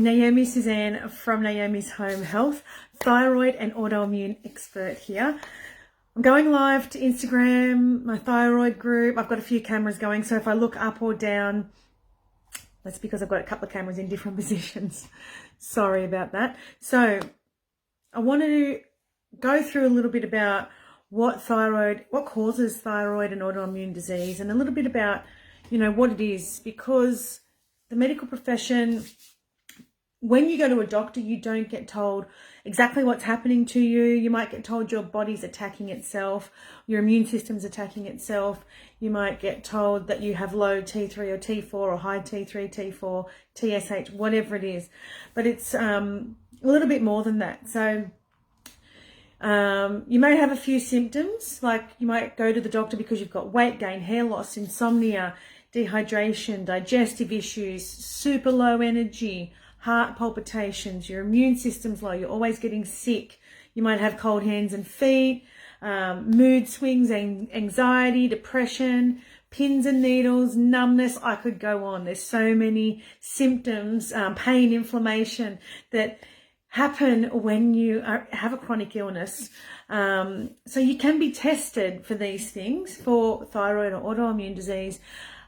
Naomi Suzanne from Naomi's Home Health, Thyroid and Autoimmune expert here. I'm going live to Instagram, my thyroid group. I've got a few cameras going, so if I look up or down, that's because I've got a couple of cameras in different positions. Sorry about that. So I want to go through a little bit about what causes thyroid and autoimmune disease, and a little bit about, what it is, because the medical profession, when you go to a doctor, you don't get told exactly what's happening to you. You might get told your body's attacking itself, your immune system's attacking itself. You might get told that you have low T3 or T4 or high T3, T4, TSH, whatever it is. But it's a little bit more than that. So you may have a few symptoms, like you might go to the doctor because you've got weight gain, hair loss, insomnia, dehydration, digestive issues, super low energy, heart palpitations, your immune system's low, you're always getting sick, you might have cold hands and feet, mood swings, anxiety, depression, pins and needles, numbness. I could go on. There's so many symptoms, pain, inflammation that happen when you have a chronic illness. So you can be tested for these things, for thyroid or autoimmune disease,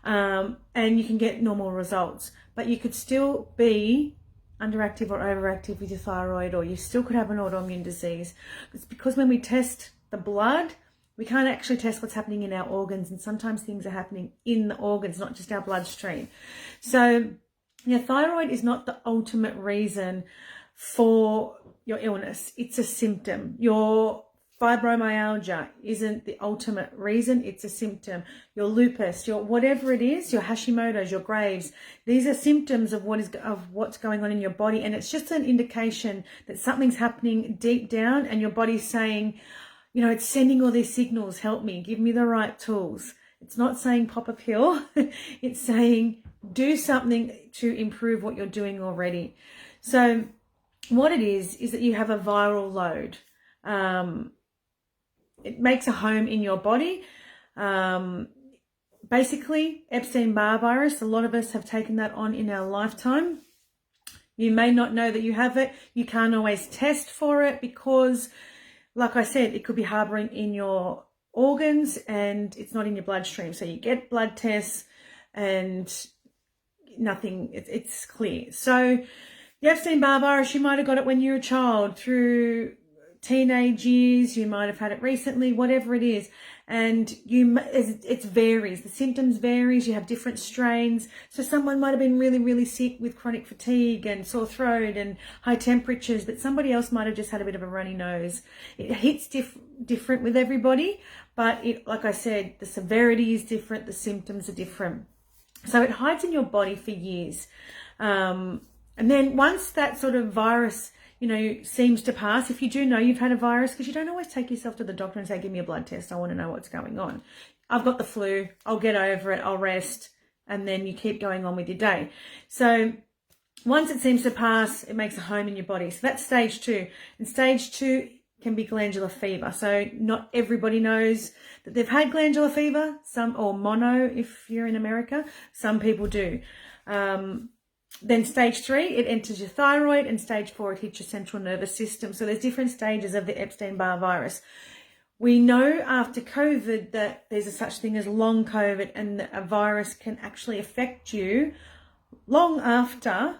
and you can get normal results, but you could still be underactive or overactive with your thyroid, or you still could have an autoimmune disease. It's because when we test the blood, we can't actually test what's happening in our organs, and sometimes things are happening in the organs, not just our bloodstream. So your thyroid is not the ultimate reason for your illness. It's a symptom. Your fibromyalgia isn't the ultimate reason, it's a symptom. Your lupus, your whatever it is, your Hashimoto's, your Graves, these are symptoms of what's going on in your body, and it's just an indication that something's happening deep down, and your body's saying, it's sending all these signals, help me, give me the right tools. It's not saying pop a pill, it's saying do something to improve what you're doing already. So what it is that you have a viral load. It makes a home in your body. Basically, Epstein-Barr virus, a lot of us have taken that on in our lifetime. You may not know that you have it. You can't always test for it because, like I said, it could be harboring in your organs and it's not in your bloodstream. So you get blood tests and nothing, it's clear. So the Epstein-Barr virus, you might have got it when you were a child, through teenage years, you might have had it recently, whatever it is, and it varies. The symptoms varies. You have different strains. So someone might have been really, really sick with chronic fatigue and sore throat and high temperatures, but somebody else might have just had a bit of a runny nose. It hits different with everybody, but like I said, the severity is different, the symptoms are different. So it hides in your body for years. And then once that sort of virus, seems to pass, if you do know you've had a virus, because you don't always take yourself to the doctor and say, give me a blood test, I want to know what's going on. I've got the flu, I'll get over it, I'll rest, and then you keep going on with your day. So once it seems to pass, it makes a home in your body. So that's stage 2. And stage 2 can be glandular fever. So not everybody knows that they've had glandular fever, or mono if you're in America, some people do. Then stage 3, it enters your thyroid, and stage 4, it hits your central nervous system. So there's different stages of the Epstein-Barr virus. We know after COVID that there's a such thing as long COVID, and that a virus can actually affect you long after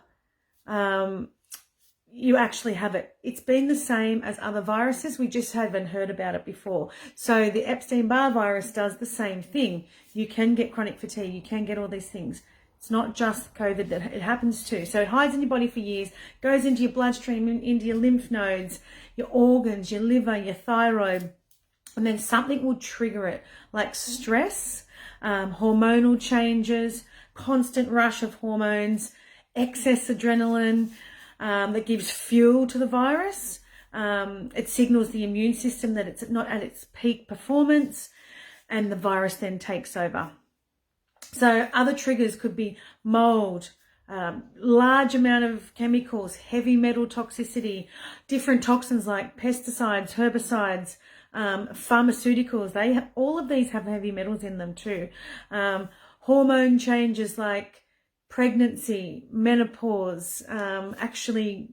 you actually have it. It's been the same as other viruses. We just haven't heard about it before. So the Epstein-Barr virus does the same thing. You can get chronic fatigue. You can get all these things. It's not just COVID that it happens to. So it hides in your body for years, goes into your bloodstream, into your lymph nodes, your organs, your liver, your thyroid, and then something will trigger it, like stress, hormonal changes, constant rush of hormones, excess adrenaline that gives fuel to the virus. It signals the immune system that it's not at its peak performance, and the virus then takes over. So other triggers could be mold, large amount of chemicals, heavy metal toxicity, different toxins like pesticides, herbicides, pharmaceuticals. All of these have heavy metals in them too. Hormone changes like pregnancy, menopause, actually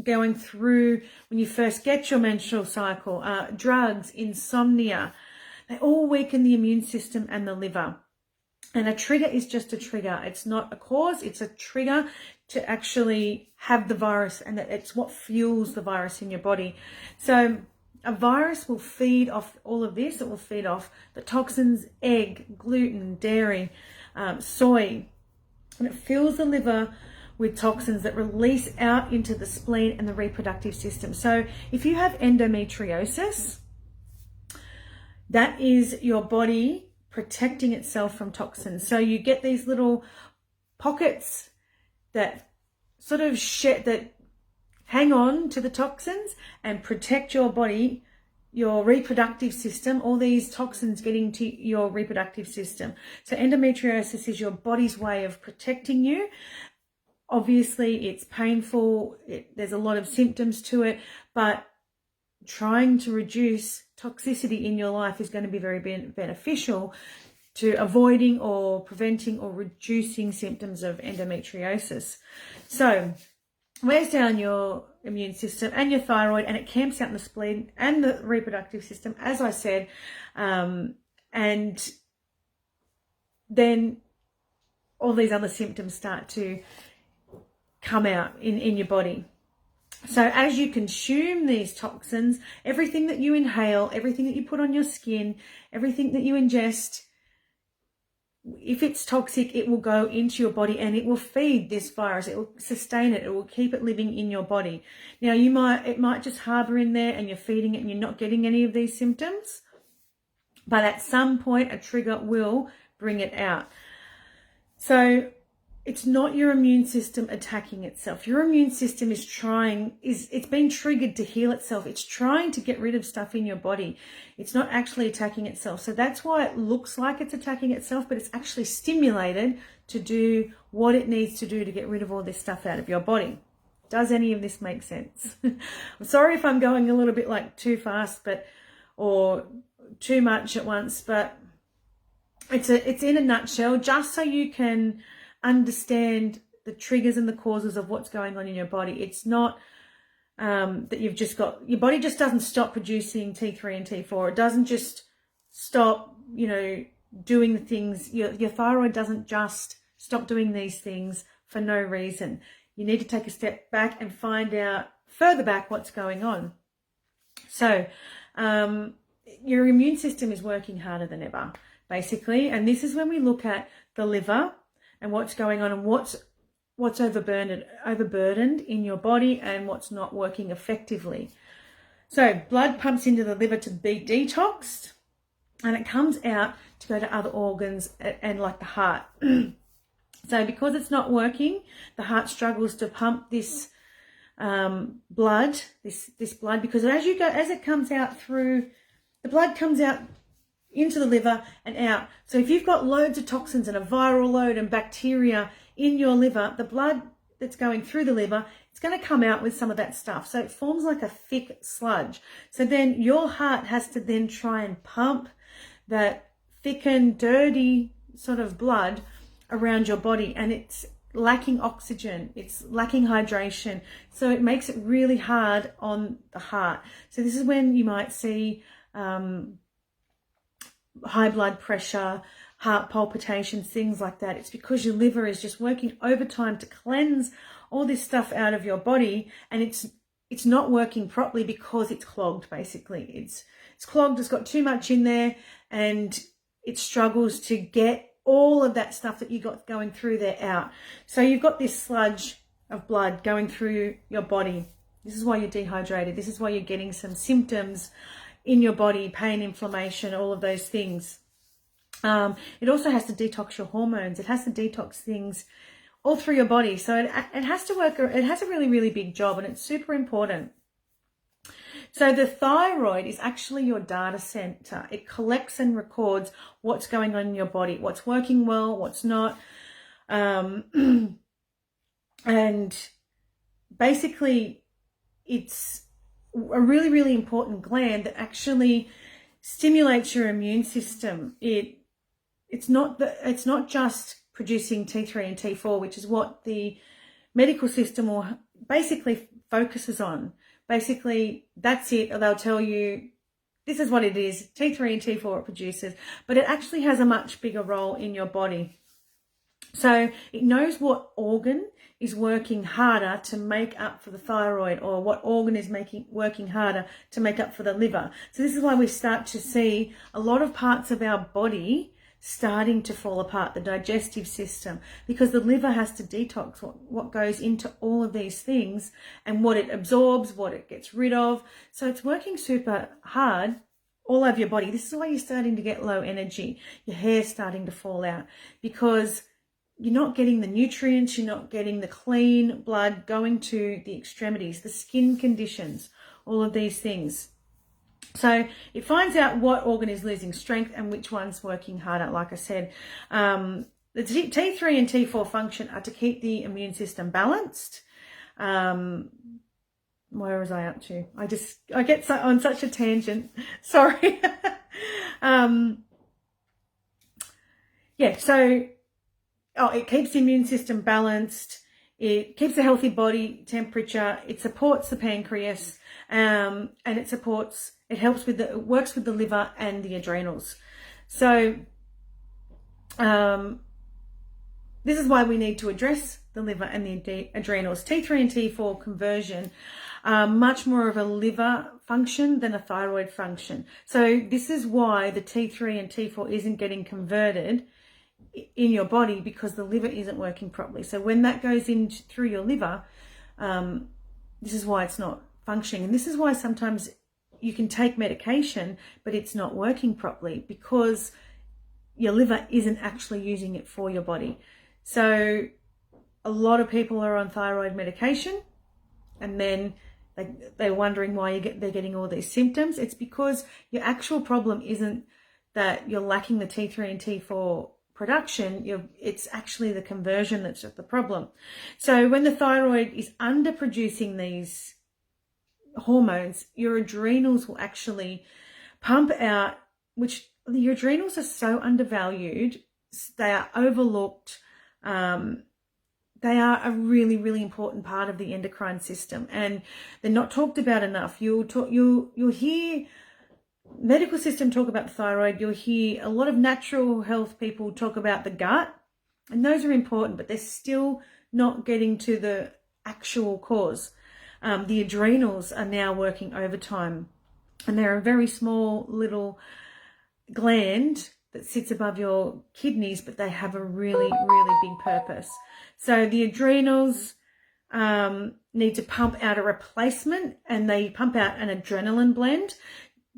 going through when you first get your menstrual cycle, drugs, insomnia, they all weaken the immune system and the liver. And a trigger is just a trigger. It's not a cause, it's a trigger to actually have the virus, and it's what fuels the virus in your body. So a virus will feed off all of this. It will feed off the toxins, egg, gluten, dairy, soy, and it fills the liver with toxins that release out into the spleen and the reproductive system. So if you have endometriosis, that is your body protecting itself from toxins. So you get these little pockets that sort of that hang on to the toxins and protect your body, your reproductive system, all these toxins getting to your reproductive system. So endometriosis is your body's way of protecting you. Obviously, it's painful. There's a lot of symptoms to it, but trying to reduce toxicity in your life is going to be very beneficial to avoiding or preventing or reducing symptoms of endometriosis. So wears down your immune system and your thyroid, and it camps out in the spleen and the reproductive system, as I said, and then all these other symptoms start to come out in your body. So as you consume these toxins, everything that you inhale, everything that you put on your skin, everything that you ingest, if it's toxic, it will go into your body and it will feed this virus. It will sustain it. It will keep it living in your body. Now, it might just harbor in there and you're feeding it and you're not getting any of these symptoms. But at some point, a trigger will bring it out. So it's not your immune system attacking itself. Your immune system it's been triggered to heal itself. It's trying to get rid of stuff in your body. It's not actually attacking itself. So that's why it looks like it's attacking itself, but it's actually stimulated to do what it needs to do to get rid of all this stuff out of your body. Does any of this make sense? I'm sorry if I'm going a little bit like too fast, or too much at once, but it's in a nutshell, just so you can understand the triggers and the causes of what's going on in your body. It's not that you've just got, your body just doesn't stop producing T3 and T4. It doesn't just stop, doing the things. Your thyroid doesn't just stop doing these things for no reason. You need to take a step back and find out further back what's going on. So your immune system is working harder than ever, basically. And this is when we look at the liver and what's going on and what's overburdened in your body and what's not working effectively. So blood pumps into the liver to be detoxed, and it comes out to go to other organs and like the heart. So because it's not working, the heart struggles to pump this blood, this blood, because as it comes out through, the blood comes out into the liver and out. So if you've got loads of toxins and a viral load and bacteria in your liver, the blood that's going through the liver, it's going to come out with some of that stuff. So it forms like a thick sludge. So then your heart has to then try and pump that thickened, dirty sort of blood around your body, and it's lacking oxygen, it's lacking hydration. So it makes it really hard on the heart. So this is when you might see high blood pressure, heart palpitations, things like that. It's because your liver is just working overtime to cleanse all this stuff out of your body, and it's not working properly because it's clogged, basically. It's clogged, it's got too much in there, and it struggles to get all of that stuff that you got going through there out. So you've got this sludge of blood going through your body. This is why you're dehydrated. This is why you're getting some symptoms in your body, pain, inflammation, all of those things. It also has to detox your hormones. It has to detox things all through your body. So it has to work. It has a really, really big job, and it's super important. So the thyroid is actually your data center. It collects and records what's going on in your body, what's working well, what's not. And basically it's a really, really important gland that actually stimulates your immune system. It's not just producing T3 and T4, which is what the medical system will basically focuses on. Basically, that's it. They'll tell you this is what it is, T3 and T4 it produces, but it actually has a much bigger role in your body. So it knows what organ is working harder to make up for the thyroid, or what organ is working harder to make up for the liver. So this is why we start to see a lot of parts of our body starting to fall apart, the digestive system, because the liver has to detox what goes into all of these things and what it absorbs, what it gets rid of. So it's working super hard all over your body. This is why you're starting to get low energy. Your hair's starting to fall out because you're not getting the nutrients, you're not getting the clean blood going to the extremities, the skin conditions, all of these things. So it finds out what organ is losing strength and which one's working harder. Like I said, the T3 and T4 function are to keep the immune system balanced. Where was I up to? I get on such a tangent. Sorry. It keeps the immune system balanced. It keeps a healthy body temperature. It supports the pancreas, and it works with the liver and the adrenals. So this is why we need to address the liver and the adrenals. T3 and T4 conversion are much more of a liver function than a thyroid function. So this is why the T3 and T4 isn't getting converted in your body, because the liver isn't working properly. So when that goes in through your liver, this is why it's not functioning. And this is why sometimes you can take medication, but it's not working properly because your liver isn't actually using it for your body. So a lot of people are on thyroid medication, and then they're wondering why they're getting all these symptoms. It's because your actual problem isn't that you're lacking the T3 and T4 production, it's actually the conversion that's the problem. So when the thyroid is underproducing these hormones, your adrenals will actually pump out, which your adrenals are so undervalued, they are overlooked. They are a really, really important part of the endocrine system, and they're not talked about enough. You'll hear medical system talk about the thyroid. You'll hear a lot of natural health people talk about the gut, and those are important, but they're still not getting to the actual cause. The adrenals are now working overtime, and they're a very small little gland that sits above your kidneys, but they have a really, really big purpose. So the adrenals need to pump out a replacement, and they pump out an adrenaline blend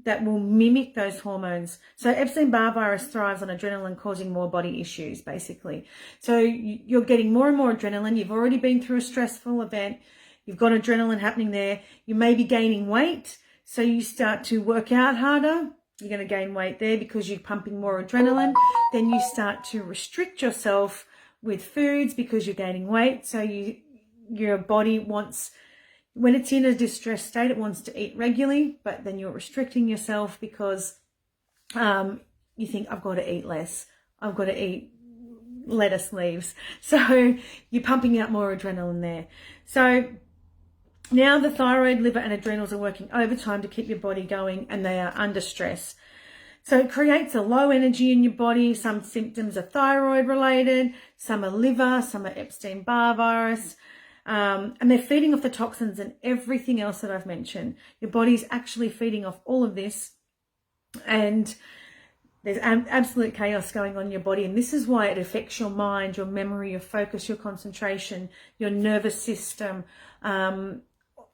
that will mimic those hormones. So Epstein-Barr virus thrives on adrenaline, causing more body issues, basically. So you're getting more and more adrenaline. You've already been through a stressful event. You've got adrenaline happening there. You may be gaining weight, so you start to work out harder. You're going to gain weight there because you're pumping more adrenaline. Then you start to restrict yourself with foods because you're gaining weight. So your body wants, when it's in a distressed state, it wants to eat regularly, but then you're restricting yourself because you think, I've got to eat less. I've got to eat lettuce leaves. So you're pumping out more adrenaline there. So now the thyroid, liver and adrenals are working overtime to keep your body going, and they are under stress. So it creates a low energy in your body. Some symptoms are thyroid related, some are liver, some are Epstein-Barr virus. And they're feeding off the toxins and everything else that I've mentioned. Your body's actually feeding off all of this, and there's absolute chaos going on in your body. And this is why it affects your mind, your memory, your focus, your concentration, your nervous system,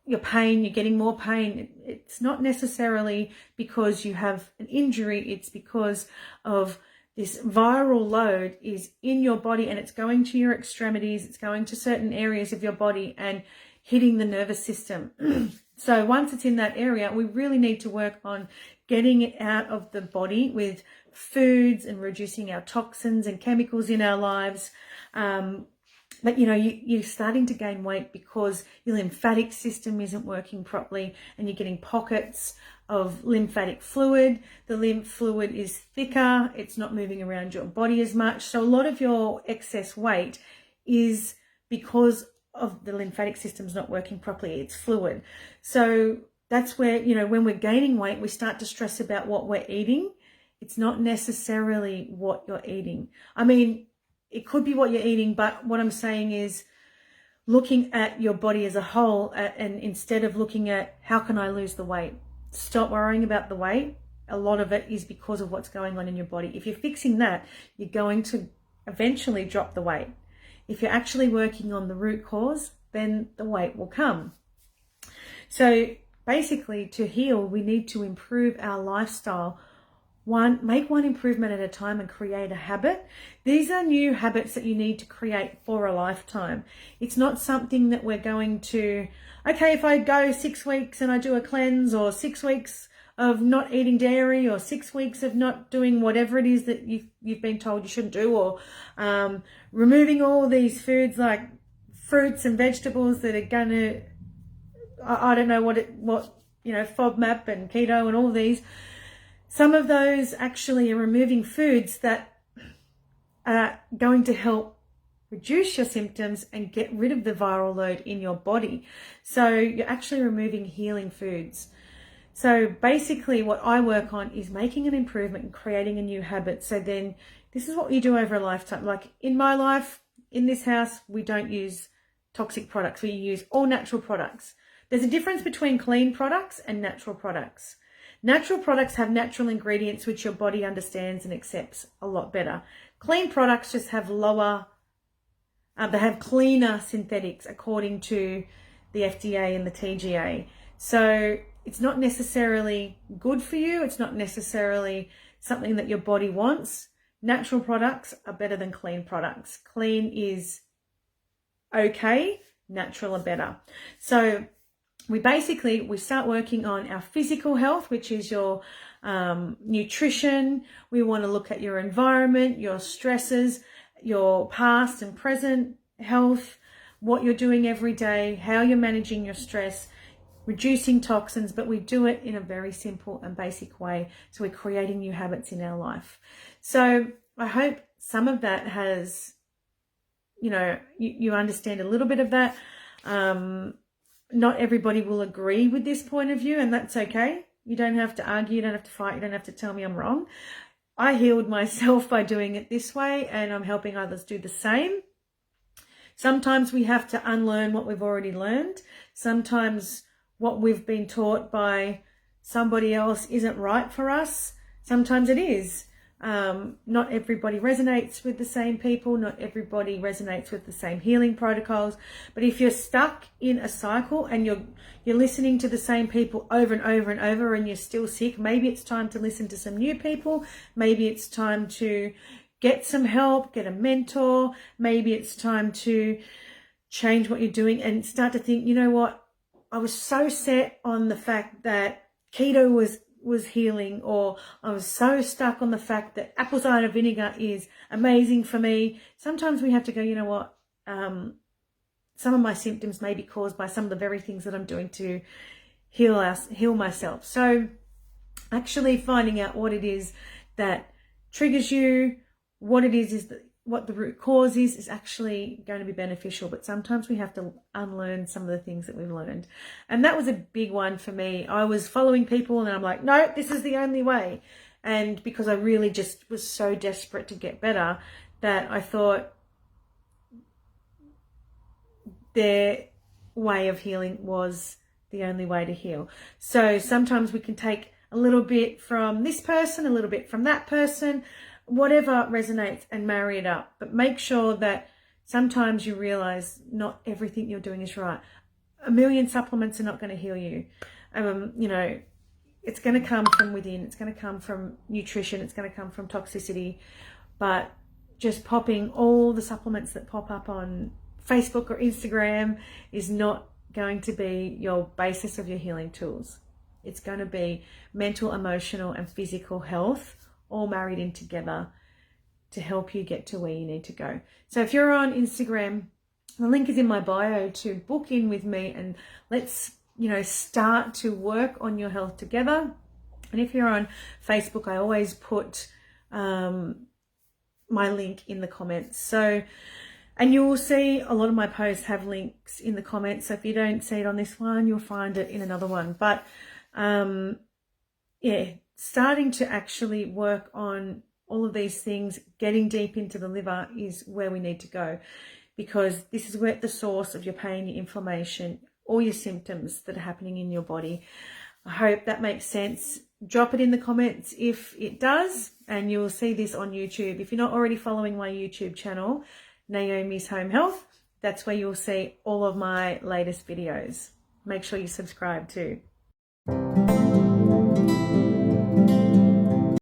your pain. You're getting more pain. It's not necessarily because you have an injury. It's because of this viral load is in your body, and it's going to your extremities. It's going to certain areas of your body and hitting the nervous system. So once it's in that area, we really need to work on getting it out of the body with foods and reducing our toxins and chemicals in our lives. But you're starting to gain weight because your lymphatic system isn't working properly and you're getting pockets of lymphatic fluid. The lymph fluid is thicker, it's not moving around your body as much. So a lot of your excess weight is because of the lymphatic system's not working properly. It's fluid. So that's where, when we're gaining weight, we start to stress about what we're eating. It's not necessarily what you're eating. I mean, it could be what you're eating, but what I'm saying is looking at your body as a whole, and instead of looking at how can I lose the weight, stop worrying about the weight. A lot of it is because of what's going on in your body. If you're fixing that, you're going to eventually drop the weight. If you're actually working on the root cause, then the weight will come. So basically, to heal, we need to improve our lifestyle. Make one improvement at a time and create a habit. These are new habits that you need to create for a lifetime. It's not something that we're going to, okay, if I go 6 weeks and I do a cleanse, or 6 weeks of not eating dairy, or 6 weeks of not doing whatever it is that you've been told you shouldn't do, or removing all these foods like fruits and vegetables that are going to, I don't know what FODMAP and keto and all these. Some of those actually are removing foods that are going to help reduce your symptoms and get rid of the viral load in your body. So you're actually removing healing foods. So basically what I work on is making an improvement and creating a new habit. So then this is what you do over a lifetime. Like in my life, in this house, we don't use toxic products. We use all natural products. There's a difference between clean products and natural products. Natural products have natural ingredients which your body understands and accepts a lot better. Clean products just have they have cleaner synthetics according to the FDA and the TGA. So it's not necessarily good for you. It's not necessarily something that your body wants. Natural products are better than clean products. Clean is okay, natural are better. So we start working on our physical health, which is your nutrition. We want to look at your environment, your stresses, your past and present health, what you're doing every day, how you're managing your stress, reducing toxins, but we do it in a very simple and basic way. So we're creating new habits in our life. So I hope some of that has, you understand a little bit of that. Not everybody will agree with this point of view, and that's okay. You don't have to argue, you don't have to fight, you don't have to tell me I'm wrong. I healed myself by doing it this way, and I'm helping others do the same. Sometimes we have to unlearn what we've already learned. Sometimes what we've been taught by somebody else isn't right for us. Sometimes it is. Not everybody resonates with the same people. Not everybody resonates with the same healing protocols. But if you're stuck in a cycle and you're listening to the same people over and over and over and you're still sick, maybe it's time to listen to some new people. Maybe it's time to get some help, get a mentor. Maybe it's time to change what you're doing and start to think, you know what? I was so set on the fact that keto was healing, or I was so stuck on the fact that apple cider vinegar is amazing for me. Sometimes we have to go, you know what, some of my symptoms may be caused by some of the very things that I'm doing to heal myself. So actually finding out what it is that triggers you, what it is that what the root cause is actually going to be beneficial. But sometimes we have to unlearn some of the things that we've learned. And that was a big one for me. I was following people and I'm like, no, this is the only way. And because I really just was so desperate to get better that I thought their way of healing was the only way to heal. So sometimes we can take a little bit from this person, a little bit from that person, whatever resonates, and marry it up. But make sure that sometimes you realize not everything you're doing is right. 1 million supplements are not going to heal you. It's going to come from within. It's going to come from nutrition. It's going to come from toxicity. But just popping all the supplements that pop up on Facebook or Instagram is not going to be your basis of your healing tools. It's going to be mental, emotional, and physical health all married in together to help you get to where you need to go. So if you're on Instagram, The link is in my bio to book in with me, and let's, start to work on your health together. And if you're on Facebook, I always put my link in the comments. So, and you will see a lot of my posts have links in the comments. So if you don't see it on this one, you'll find it in another one. But starting to actually work on all of these things, getting deep into the liver is where we need to go, because this is where the source of your pain, your inflammation, all your symptoms that are happening in your body. I hope that makes sense. Drop it in the comments if it does, and you will see this on YouTube. If you're not already following my YouTube channel, Naomi's Home Health, that's where you'll see all of my latest videos. Make sure you subscribe too.